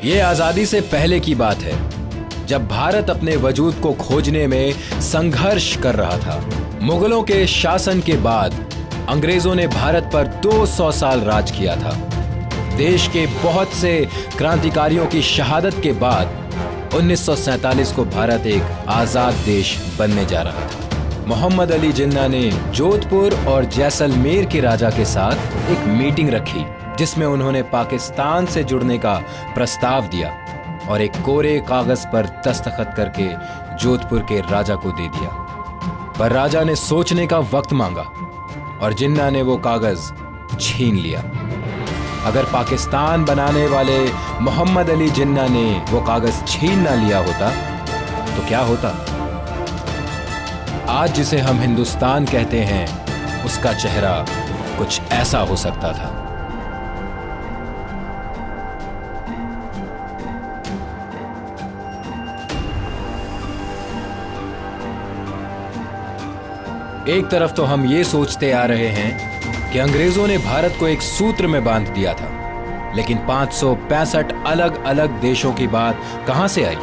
ये आजादी से पहले की बात है, जब भारत अपने वजूद को खोजने में संघर्ष कर रहा था। मुगलों के शासन के बाद अंग्रेजों ने भारत पर 200 साल राज किया था। देश के बहुत से क्रांतिकारियों की शहादत के बाद 1947 को भारत एक आजाद देश बनने जा रहा था। मोहम्मद अली जिन्ना ने जोधपुर और जैसलमेर के राजा के साथ एक मीटिंग रखी, जिसमें उन्होंने पाकिस्तान से जुड़ने का प्रस्ताव दिया और एक कोरे कागज पर दस्तखत करके जोधपुर के राजा को दे दिया। पर राजा ने सोचने का वक्त मांगा और जिन्ना ने वो कागज छीन लिया। अगर पाकिस्तान बनाने वाले मोहम्मद अली जिन्ना ने वो कागज छीन ना लिया होता तो क्या होता? आज जिसे हम हिंदुस्तान कहते हैं, उसका चेहरा कुछ ऐसा हो सकता था। एक तरफ तो हम ये सोचते आ रहे हैं कि अंग्रेजों ने भारत को एक सूत्र में बांध दिया था, लेकिन 565 अलग अलग देशों की बात कहां से आई?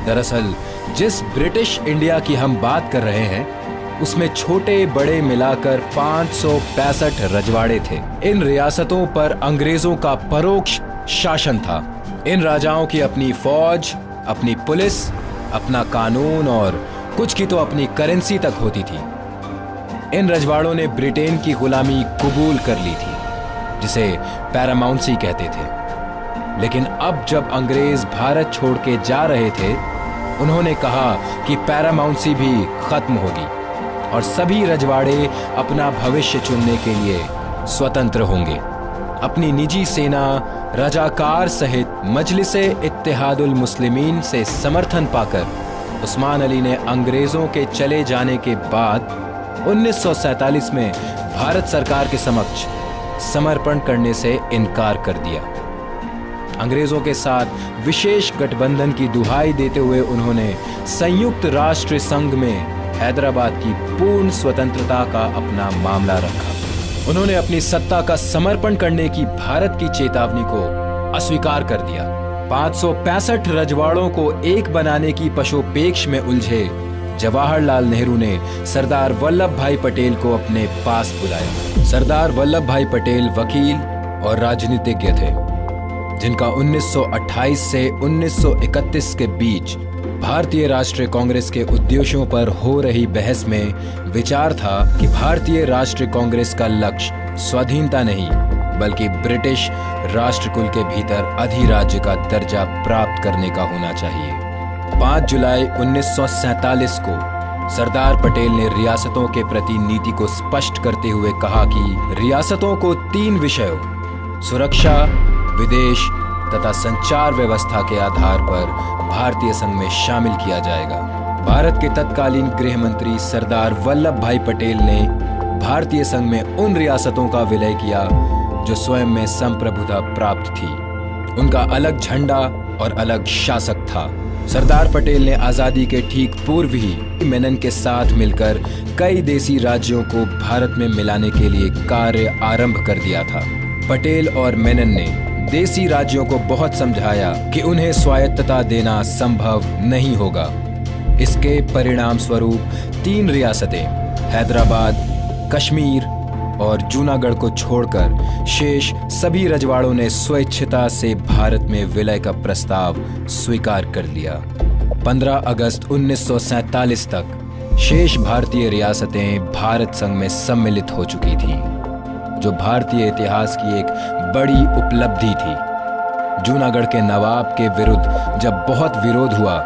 दरअसल जिस ब्रिटिश इंडिया की हम बात कर रहे हैं, उसमें छोटे बड़े मिलाकर 565 रजवाड़े थे। इन रियासतों पर अंग्रेजों का परोक्ष शासन था। इन राजाओं की अपनी फौज, अपनी पुलिस, अपना कानून और कुछ की तो अपनी करेंसी तक होती थी। इन रजवाड़ों ने ब्रिटेन की गुलामी कबूल कर ली थी, जिसे पैरामाउंसी कहते थे। लेकिन अब जब अंग्रेज भारत छोड़ के जा रहे थे, उन्होंने कहा कि पैरामाउंसी भी खत्म होगी और सभी रजवाड़े अपना भविष्य चुनने के लिए स्वतंत्र होंगे। अपनी निजी सेना, रजाकार सहित मजलिसे इत्तेहादुल मुस्लिमीन से समर्थन पाकर उस्मान अली ने अंग्रेजों के चले जाने के बाद 1947 में भारत सरकार के समक्ष समर्पण करने से इनकार कर दिया। अंग्रेजों के साथ विशेष गठबंधन की दुहाई देते हुए उन्होंने संयुक्त राष्ट्र संघ में हैदराबाद की पूर्ण स्वतंत्रता का अपना मामला रखा। उन्होंने अपनी सत्ता का समर्पण करने की भारत की चेतावनी को अस्वीकार कर दिया। 565 रजवाड़ों को एक बनाने की पशोपेक्ष में उलझे जवाहरलाल नेहरू ने सरदार वल्लभ भाई पटेल को अपने पास बुलाया। सरदार वल्लभ भाई पटेल वकील और राजनीतिज्ञ थे, जिनका 1928 से 1931 के बीच भारतीय राष्ट्रीय कांग्रेस के उद्देश्यों पर हो रही बहस में विचार था कि भारतीय राष्ट्रीय कांग्रेस का लक्ष्य स्वाधीनता नहीं, बल्कि ब्रिटिश राष्ट्रकुल के भीतर अधिराज्य का दर्जा प्राप्त करने का होना चाहिए। 5 जुलाई 1947 को सरदार पटेल ने रियासतों के प्रति नीति को स्पष्ट करते हुए कहा कि रियासतों को 3 विषयों सुरक्षा, विदेश तथा संचार व्यवस्था के आधार पर भारतीय संघ में शामिल किया जाएगा। भारत के तत्कालीन गृह मंत्री सरदार वल्लभ भाई पटेल ने भारतीय संघ में उन रियासतों का विलय किया जो स्वयं में संप्रभुता प्राप्त थी। उनका अलग झंडा और अलग शासक था। सरदार पटेल ने आजादी के ठीक पूर्व ही मेनन के साथ मिलकर कई देसी राज्यों को भारत में मिलाने के लिए कार्य आरंभ कर दिया था। पटेल और मेनन ने देसी राज्यों को बहुत समझाया कि उन्हें स्वायत्तता देना संभव नहीं होगा। इसके परिणाम स्वरूप 3 रियासतें हैदराबाद, कश्मीर और जूनागढ़ को छोड़कर शेष सभी रजवाड़ों ने स्वेच्छता से भारत में विलय का प्रस्ताव स्वीकार कर लिया। 15 अगस्त 1947 तक शेष भारतीय रियासतें भारत संघ में सम्मिलित हो चुकी थीं, जो भारतीय इतिहास की एक बड़ी उपलब्धि थी। जूनागढ़ के नवाब के विरुद्ध जब बहुत विरोध हुआ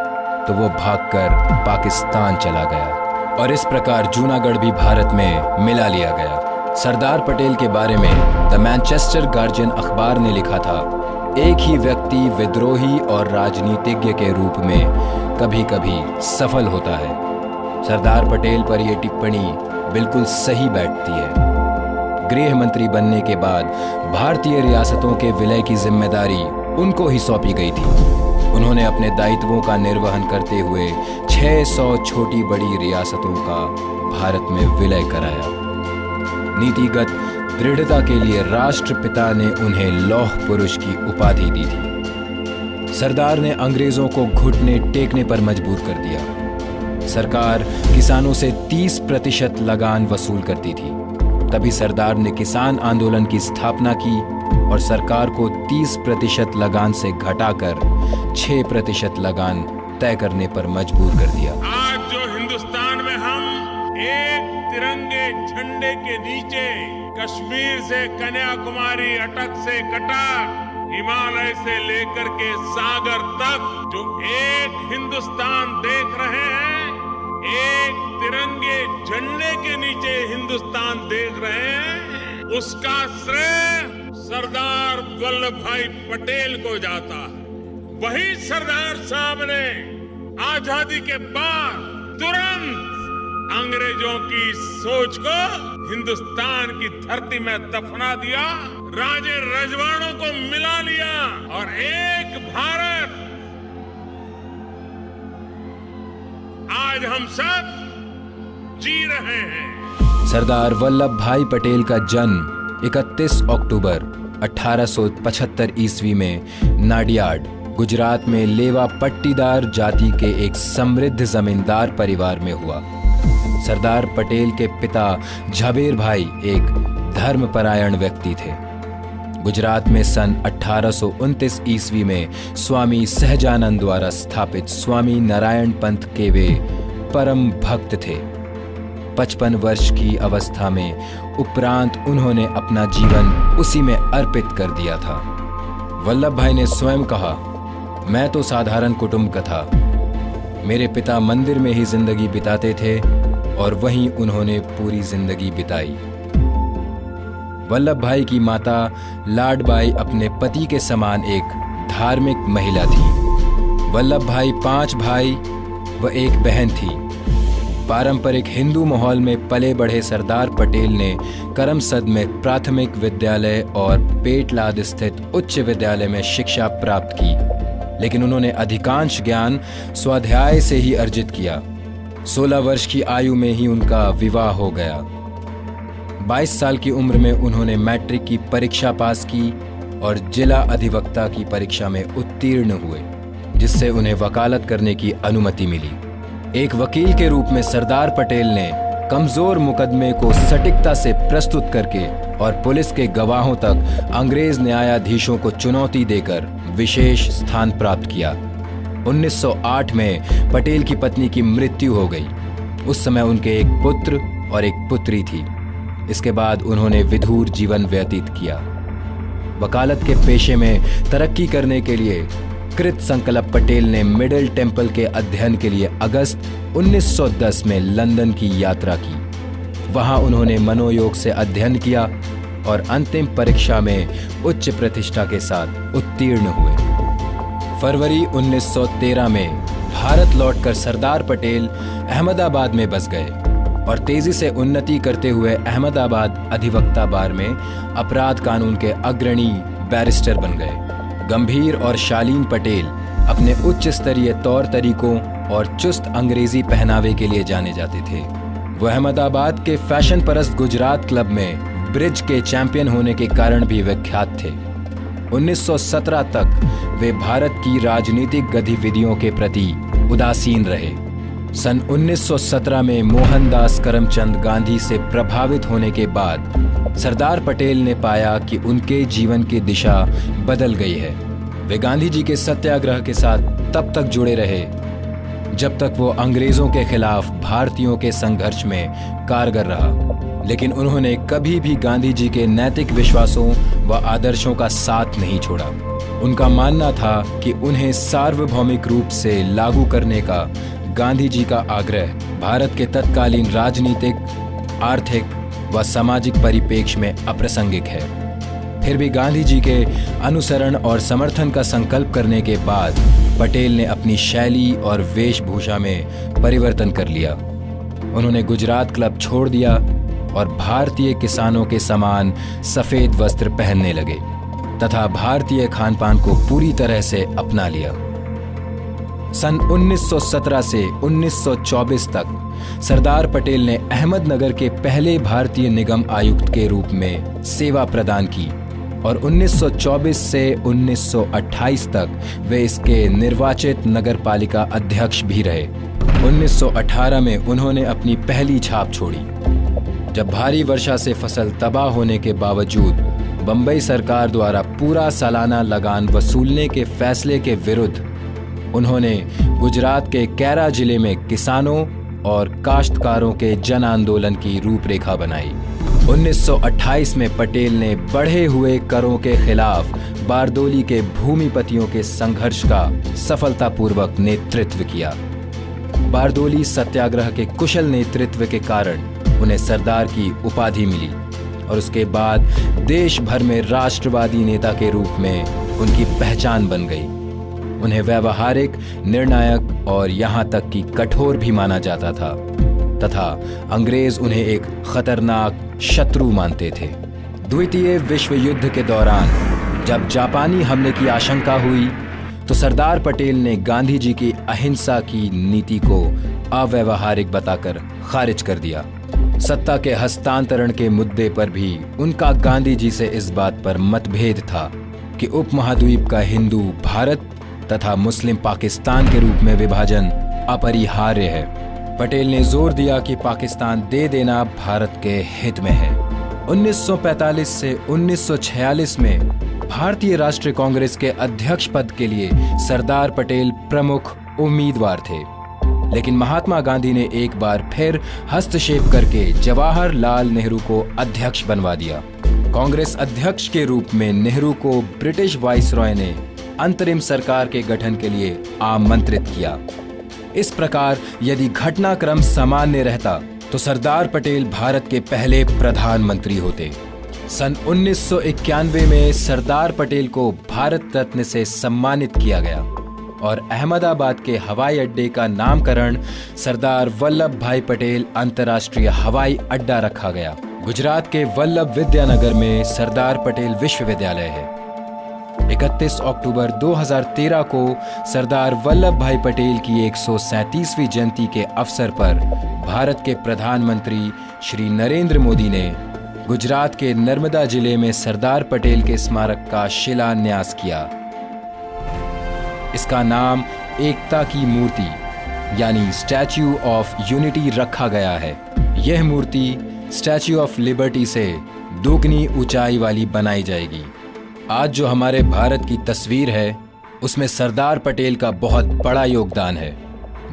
तो वो भागकर पाकिस्तान चला गया और इस प्रकार जूनागढ़ भी भारत में मिला लिया गया। सरदार पटेल के बारे में द मैनचेस्टर गार्जियन अखबार ने लिखा था, एक ही व्यक्ति विद्रोही और राजनीतिज्ञ के रूप में कभी कभी सफल होता है। सरदार पटेल पर यह टिप्पणी बिल्कुल सही बैठती है। गृह मंत्री बनने के बाद भारतीय रियासतों के विलय की जिम्मेदारी उनको ही सौंपी गई थी। उन्होंने अपने दायित्वों का निर्वहन करते हुए 600 छोटी बड़ी रियासतों का भारत में विलय कराया। नीतिगत दृढ़ता के लिए राष्ट्रपिता ने उन्हें लौह पुरुष की उपाधि दी थी। सरदार ने अंग्रेजों को घुटने टेकने पर मजबूर कर दिया। सरकार किसानों से 30% लगान वसूल करती थी। तभी सरदार ने किसान आंदोलन की स्थापना की और सरकार को 30% लगान से घटाकर 6% लगान तय करने पर मजबूर कर दिया। आज जो हिंदुस्तान में हम एक तिरंगे झंडे के नीचे कश्मीर से कन्याकुमारी, अटक से कटक, हिमालय से लेकर के सागर तक जो एक हिंदुस्तान देख रहे हैं, एक तिरंगे झंडे के नीचे हिंदुस्तान देख रहे हैं, उसका श्रेय सरदार वल्लभ भाई पटेल को जाता है। वही सरदार साहब ने आजादी के बाद तुरंत अंग्रेजों की सोच को हिंदुस्तान की धरती में दफना दिया, राजे रजवाड़ों को मिला लिया और एक भारत आज हम सब जी रहे हैं। सरदार वल्लभ भाई पटेल का जन्म 31 अक्टूबर 1875 ईस्वी में नाडियाड, गुजरात में लेवा पट्टीदार जाति के एक समृद्ध जमींदार परिवार में हुआ। सरदार पटेल के पिता झाबेर भाई एक धर्मपरायण व्यक्ति थे। गुजरात में सन 1829 ईस्वी में स्वामी सहजानंद द्वारा स्थापित स्वामी नारायण पंथ के वे परम भक्त थे। 55 वर्ष की अवस्था में उपरांत उन्होंने अपना जीवन उसी में अर्पित कर दिया था। वल्लभ भाई ने स्वयं कहा, मैं तो साधारण कुटुंब का था। मेरे पिता मंदिर में ही जिंदगी बिताते थे और वहीं उन्होंने पूरी जिंदगी बिताई। वल्लभ भाई की माता लाडबाई अपने पति के समान एक धार्मिक महिला थी। वल्लभ भाई 5 भाई व एक बहन थी। पारंपरिक हिंदू माहौल में पले बढ़े सरदार पटेल ने करमसद में प्राथमिक विद्यालय और पेटलाद स्थित उच्च विद्यालय में शिक्षा प्राप्त की, लेकिन उन्होंने अधिकांश ज्ञान स्वाध्याय से ही अर्जित किया। 16 वर्ष की आयु में ही उनका विवाह हो गया। 22 साल की उम्र में उन्होंने मैट्रिक की परीक्षा पास की और जिला अधिवक्ता की परीक्षा में उत्तीर्ण हुए, जिससे उन्हें वकालत करने की अनुमति मिली। एक वकील के रूप में सरदार पटेल ने कमजोर मुकदमे को सटीकता से प्रस्तुत करके और पुलिस के गवाहों तक अंग्रेज न्यायाधीशों को चुनौती देकर विशेष स्थान प्राप्त किया। 1908 में पटेल की पत्नी की मृत्यु हो गई। उस समय उनके एक पुत्र और एक पुत्री थी। इसके बाद उन्होंने विधुर जीवन व्यतीत किया। वकालत के पेशे में तरक्की करने के लिए कृत संकल्प पटेल ने मिडिल टेम्पल के अध्ययन के लिए अगस्त 1910 में लंदन की यात्रा की। वहां उन्होंने मनोयोग से अध्ययन किया और अंतिम परीक्षा में उच्च प्रतिष्ठा के साथ उत्तीर्ण हुए। फरवरी 1913 में भारत लौटकर सरदार पटेल अहमदाबाद में बस गए और तेजी से उन्नति करते हुए अहमदाबाद अधिवक्ता बार में अपराध कानून के अग्रणी बैरिस्टर बन गए। गंभीर और शालीन पटेल अपने उच्च स्तरीय तौर तरीकों और चुस्त अंग्रेजी पहनावे के लिए जाने जाते थे। वह अहमदाबाद के फैशन परस्त गुजरात क्लब में ब्रिज के चैंपियन होने के कारण भी विख्यात थे। 1917 तक वे भारत की राजनीतिक गतिविधियों के प्रति उदासीन रहे। सन 1917 में मोहनदास करमचंद गांधी से प्रभावित होने के बाद सरदार पटेल ने पाया कि उनके जीवन की दिशा बदल गई है। वे गांधी जी के सत्याग्रह के साथ तब तक जुड़े रहे जब तक वो अंग्रेजों के खिलाफ भारतीयों के संघर्ष में कारगर रहा, लेकिन उन्होंने कभी भी गांधी जी के नैतिक विश्वासों व आदर्शों का साथ नहीं छोड़ा। उनका मानना था कि उन्हें सार्वभौमिक रूप से लागू करने का गांधी जी का आग्रह भारत के तत्कालीन राजनीतिक, आर्थिक व सामाजिक परिप्रेक्ष्य में अप्रासंगिक है। फिर भी गांधी जी के अनुसरण और समर्थन का संकल्प करने के बाद पटेल ने अपनी शैली और वेशभूषा में परिवर्तन कर लिया। उन्होंने गुजरात क्लब छोड़ दिया और भारतीय किसानों के समान सफेद वस्त्र पहनने लगे तथा भारतीय खानपान को पूरी तरह से अपना लिया। सन 1917 से 1924 तक सरदार पटेल ने अहमदनगर के पहले भारतीय निगम आयुक्त के रूप में सेवा प्रदान की और 1924 से 1928 तक वे इसके निर्वाचित नगरपालिका अध्यक्ष भी रहे। 1918 में उन्होंने अपनी पहली छाप छोड़ी। जब भारी वर्षा से फसल तबाह होने के बावजूद बंबई सरकार द्वारा पूरा सालाना लगान वसूलने के फैसले के विरुद्ध उन्होंने गुजरात के कैरा जिले में किसानों और काश्तकारों के जन आंदोलन की रूपरेखा बनाई। 1928 में पटेल ने बढ़े हुए करों के खिलाफ बारदोली के भूमिपतियों के संघर्ष का सफलतापूर्वक नेतृत्व किया। बारदोली सत्याग्रह के कुशल नेतृत्व के कारण उन्हें सरदार की उपाधि मिली और उसके बाद देश भर में राष्ट्रवादी नेता के रूप में उनकी पहचान बन गई। उन्हें व्यावहारिक, निर्णायक और यहाँ तक कि कठोर भी माना जाता था तथा अंग्रेज उन्हें एक खतरनाक शत्रु मानते थे। द्वितीय विश्व युद्ध के दौरान जब जापानी हमले की आशंका हुई तो सरदार पटेल ने गांधी जी की अहिंसा की नीति को अव्यावहारिक बताकर खारिज कर दिया। सत्ता के हस्तांतरण के मुद्दे पर भी उनका गांधी जी से इस बात पर मतभेद था कि उपमहाद्वीप का हिंदू भारत तथा मुस्लिम पाकिस्तान के रूप में विभाजन अपरिहार्य है। पटेल ने जोर दिया कि पाकिस्तान दे देना भारत के हित में है। 1945 से 1946 में भारतीय राष्ट्रीय कांग्रेस के अध्यक्ष पद के लिए सरदार पटेल प्रमुख उम्मीदवार थे, लेकिन महात्मा गांधी ने एक बार फिर हस्तक्षेप करके जवाहरलाल नेहरू को अध्यक्ष बनवा दिया। कांग्रेस अध्यक्ष के रूप में नेहरू को ब्रिटिश वाइसरॉय ने अंतरिम सरकार के गठन के लिए आमंत्रित किया। इस प्रकार यदि घटनाक्रम सामान्य रहता तो सरदार पटेल भारत के पहले प्रधानमंत्री होते। सन 1991 में सरदार पटेल को भारत रत्न से सम्मानित किया गया और अहमदाबाद के हवाई अड्डे का नामकरण सरदार वल्लभ भाई पटेल अंतर्राष्ट्रीय हवाई अड्डा रखा गया। गुजरात के वल्लभ विद्यानगर में सरदार पटेल विश्वविद्यालय है। 31 अक्टूबर 2013 को सरदार वल्लभ भाई पटेल की 137वीं जयंती के अवसर पर भारत के प्रधानमंत्री श्री नरेंद्र मोदी ने गुजरात के नर्मदा जिले में सरदार पटेल के स्मारक का शिलान्यास किया। इसका नाम एकता की मूर्ति यानी स्टैच्यू ऑफ यूनिटी रखा गया है। यह मूर्ति स्टैच्यू ऑफ लिबर्टी से दोगुनी ऊंचाई वाली बनाई जाएगी। आज जो हमारे भारत की तस्वीर है उसमें सरदार पटेल का बहुत बड़ा योगदान है।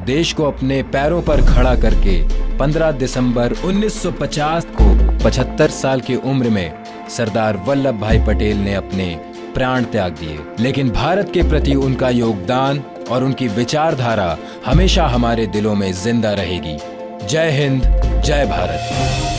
देश को अपने पैरों पर खड़ा करके 15 दिसंबर 1950 को 75 साल की उम्र में सरदार वल्लभ भाई पटेल ने अपने प्राण त्याग दिए, लेकिन भारत के प्रति उनका योगदान और उनकी विचारधारा हमेशा हमारे दिलों में जिंदा रहेगी। जय हिंद, जय भारत।